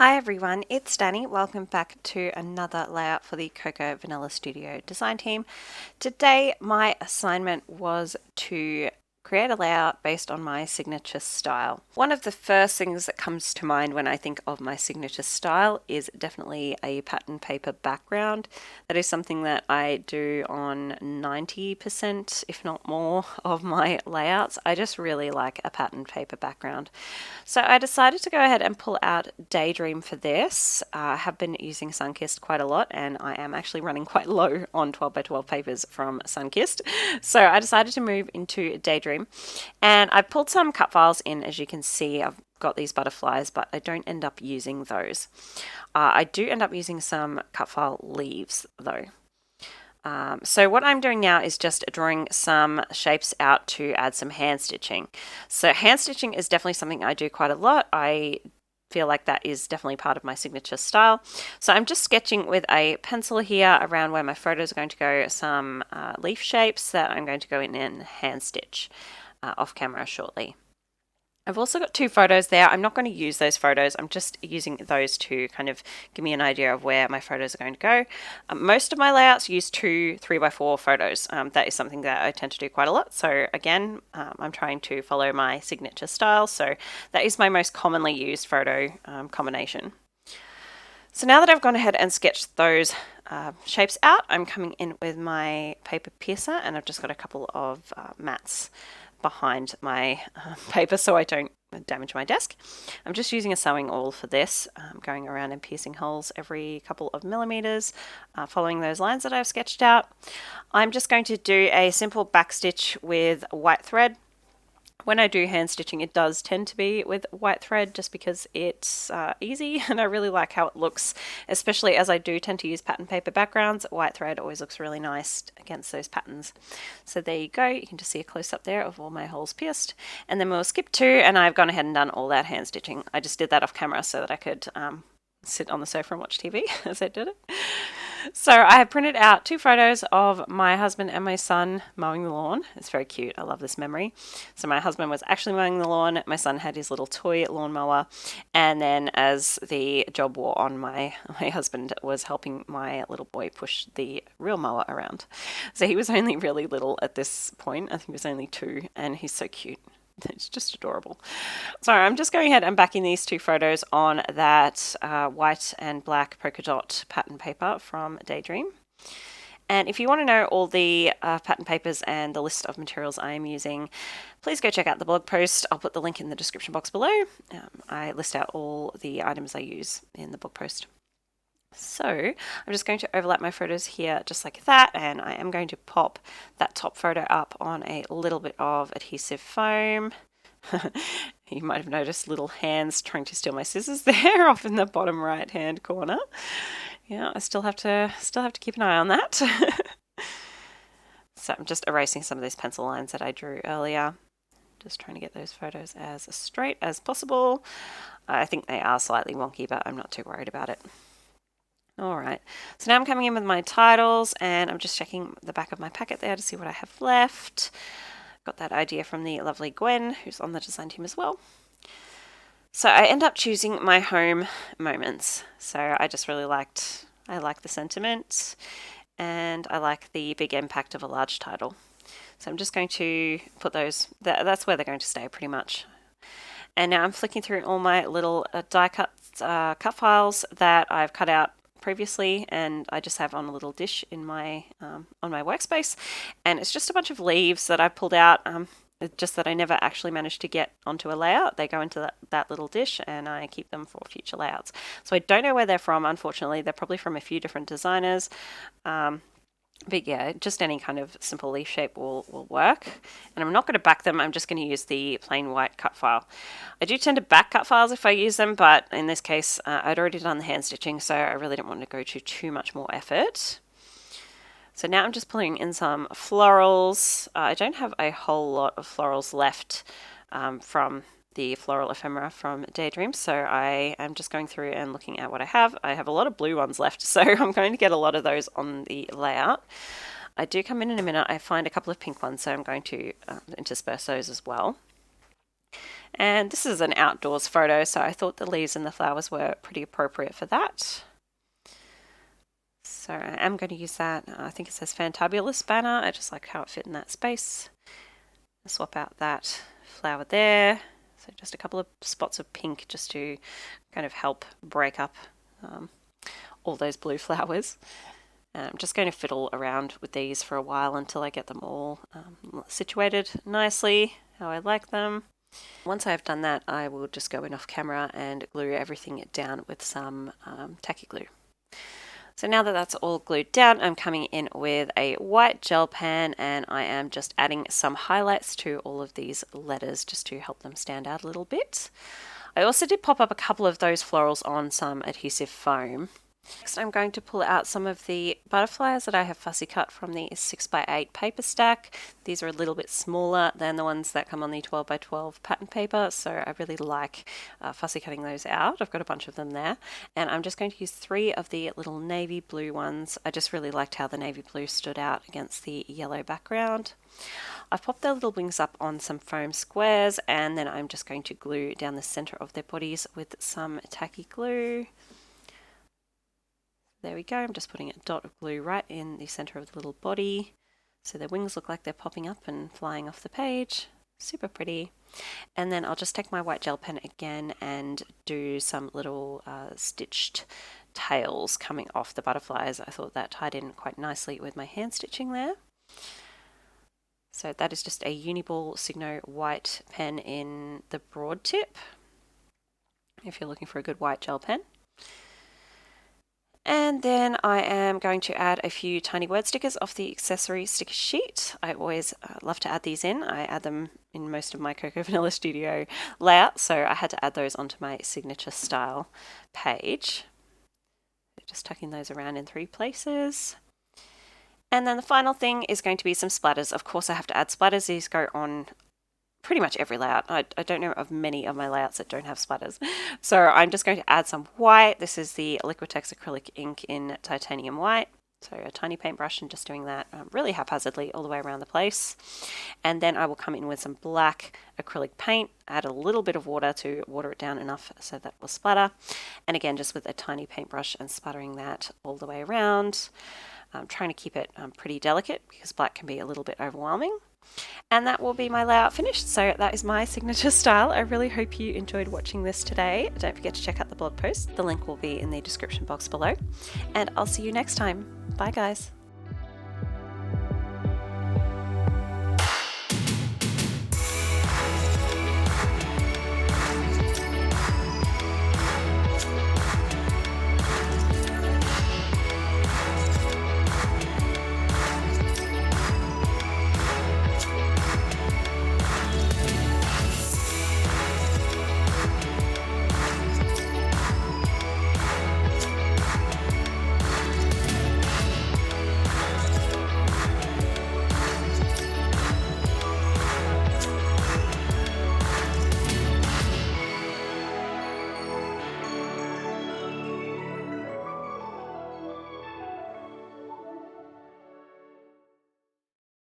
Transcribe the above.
Hi everyone, it's Danny. Welcome back to another layout for the Coco Vanilla Studio design team. Today my assignment was to create a layout based on my signature style. One of the first things that comes to mind when I think of my signature style is definitely a pattern paper background. That is something that I do on 90%, if not more, of my layouts. I just really like a pattern paper background. So I decided to go ahead and pull out Daydream for this. I have been using Sunkissed quite a lot, and I am actually running quite low on 12 by 12 papers from Sunkissed. So I decided to move into Daydream, and I pulled some cut files in. As you can see, I've got these butterflies, but I don't end up using those. I do end up using some cut file leaves though. So what I'm doing now is just drawing some shapes out to add some hand stitching. So hand stitching is definitely something I do quite a lot. I feel like that is definitely part of my signature style. So I'm just sketching with a pencil here around where my photos are going to go, some leaf shapes that I'm going to go in and hand stitch off camera shortly. I've also got two photos there. I'm not going to use those photos. I'm just using those to kind of give me an idea of where my photos are going to go. Most of my layouts use two 3x4 photos. That is something that I tend to do quite a lot. So again, I'm trying to follow my signature style. So that is my most commonly used photo combination. So now that I've gone ahead and sketched those shapes out, I'm coming in with my paper piercer, and I've just got a couple of mats behind my paper so I don't damage my desk. I'm just using a sewing awl for this, going around and piercing holes every couple of millimeters, following those lines that I've sketched out. I'm just going to do a simple back stitch with white thread. When I do hand stitching, it does tend to be with white thread just because it's easy and I really like how it looks, especially as I do tend to use pattern paper backgrounds. White thread always looks really nice against those patterns. So there you go. You can just see a close up there of all my holes pierced. And then we'll skip to, and I've gone ahead and done all that hand stitching. I just did that off camera so that I could sit on the sofa and watch TV as I did it. So I have printed out two photos of my husband and my son mowing the lawn. It's very cute. I love this memory. So my husband was actually mowing the lawn. My son had his little toy lawnmower. And then as the job wore on, my husband was helping my little boy push the real mower around. So he was only really little at this point. I think he was only 2, and he's so cute. It's just adorable. So I'm just going ahead and backing these two photos on that white and black polka dot pattern paper from Daydream. And if you want to know all the pattern papers and the list of materials I am using, please go check out the blog post. I'll put the link in the description box below. I list out all the items I use in the blog post. So I'm just going to overlap my photos here just like that, and I am going to pop that top photo up on a little bit of adhesive foam. You might have noticed little hands trying to steal my scissors there off in the bottom right hand corner. Yeah, I still have to keep an eye on that. So I'm just erasing some of those pencil lines that I drew earlier. Just trying to get those photos as straight as possible. I think they are slightly wonky, but I'm not too worried about it. Alright, so now I'm coming in with my titles, and I'm just checking the back of my packet there to see what I have left. Got that idea from the lovely Gwen, who's on the design team as well. So I end up choosing my home moments. So I just really like the sentiment, and I like the big impact of a large title. So I'm just going to put those, that's where they're going to stay pretty much. And now I'm flicking through all my little die cut files that I've cut out previously, and I just have on a little dish in my on my workspace, and it's just a bunch of leaves that I've pulled out, just that I never actually managed to get onto a layout. They go into that little dish, and I keep them for future layouts. So I don't know where they're from, unfortunately. They're probably from a few different designers. But yeah, just any kind of simple leaf shape will work. And I'm not going to back them. I'm just going to use the plain white cut file. I do tend to back cut files if I use them, but in this case, I'd already done the hand stitching, so I really didn't want to go to too much more effort. So now I'm just pulling in some florals. I don't have a whole lot of florals left from the floral ephemera from Daydream, so I am just going through and looking at what I have. I have a lot of blue ones left, so I'm going to get a lot of those on the layout. I do come in a minute. I find a couple of pink ones, so I'm going to intersperse those as well. And this is an outdoors photo, so I thought the leaves and the flowers were pretty appropriate for that. So I am going to use that, I think it says Fantabulous banner. I just like how it fit in that space. Swap out that flower there. So just a couple of spots of pink just to kind of help break up all those blue flowers. I'm just going to fiddle around with these for a while until I get them all situated nicely, how I like them. Once I've done that, I will just go in off camera and glue everything down with some tacky glue. So now that that's all glued down, I'm coming in with a white gel pen and I am just adding some highlights to all of these letters just to help them stand out a little bit. I also did pop up a couple of those florals on some adhesive foam. Next, I'm going to pull out some of the butterflies that I have fussy cut from the 6x8 paper stack. These are a little bit smaller than the ones that come on the 12x12 pattern paper, so I really like fussy cutting those out. I've got a bunch of them there, and I'm just going to use 3 of the little navy blue ones. I just really liked how the navy blue stood out against the yellow background. I've popped their little wings up on some foam squares, and then I'm just going to glue down the center of their bodies with some tacky glue. There we go, I'm just putting a dot of glue right in the center of the little body so their wings look like they're popping up and flying off the page. Super pretty. And then I'll just take my white gel pen again and do some little stitched tails coming off the butterflies. I thought that tied in quite nicely with my hand stitching there. So that is just a Uniball Signo white pen in the broad tip, if you're looking for a good white gel pen. And then I am going to add a few tiny word stickers off the accessory sticker sheet. I always love to add these in. I add them in most of my Cocoa Vanilla Studio layouts, so I had to add those onto my signature style page. Just tucking those around in 3 places. And then the final thing is going to be some splatters. Of course I have to add splatters. These go on pretty much every layout. I don't know of many of my layouts that don't have splatters. So I'm just going to add some white. This is the Liquitex acrylic ink in titanium white. So a tiny paintbrush and just doing that really haphazardly all the way around the place. And then I will come in with some black acrylic paint, add a little bit of water to water it down enough so that will splatter. And again, just with a tiny paintbrush and splattering that all the way around. I'm trying to keep it pretty delicate because black can be a little bit overwhelming. And that will be my layout finished. So that is my signature style. I really hope you enjoyed watching this today. Don't forget to check out the blog post. The link will be in the description box below. And I'll see you next time. Bye guys.